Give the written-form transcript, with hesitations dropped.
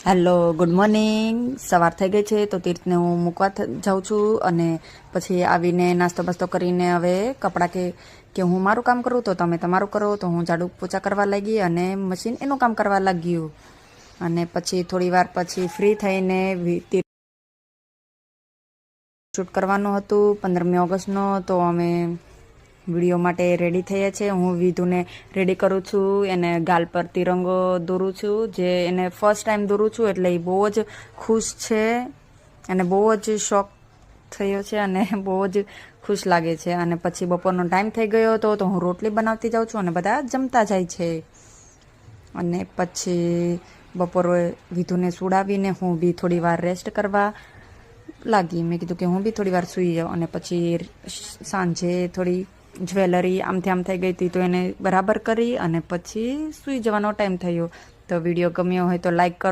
Hello, good morning. સવાર થઈ ગઈ છે તો તીર્થને હું મૂકવા જાઉં છું અને પછી આવીને નાસ્તો બાસ્તો કરીને હવે કપડાં કે હું મારું કામ કરું તો તમે તમારું કરો, તો હું ઝાડુ પોચા કરવા લાગી અને મશીન એનું કામ કરવા લાગ્યું. અને પછી થોડી વાર પછી ફ્રી થઈને શૂટ કરવાનું હતું 15મી ઓગસ્ટનો, તો અમે વિડીયો માટે રેડી થઈએ છીએ. હું વિધુને રેડી કરું છું, એને ગાલ પર તિરંગો દોરું છું, જે એને ફર્સ્ટ ટાઈમ દોરું છું એટલે એ બહુ જ ખુશ છે અને બહુ જ શોખ થયો છે અને બહુ જ ખુશ લાગે છે. અને પછી બપોરનો ટાઈમ થઈ ગયો હતો તો હું રોટલી બનાવતી જાઉં છું અને બધા જમતા જાય છે. અને પછી બપોરે વિધુને સુડાવીને હું બી થોડી વાર રેસ્ટ કરવા લાગી. મેં કીધું કે હું બી થોડી વાર સૂઈ જાઉં. અને પછી સાંજે થોડી જ્વેલરી આમથી આમ થઈ ગઈ હતી તો એને બરાબર કરી અને પછી સૂઈ જવાનો ટાઈમ થયો. તો વિડીયો ગમ્યો હોય તો લાઈક કરો.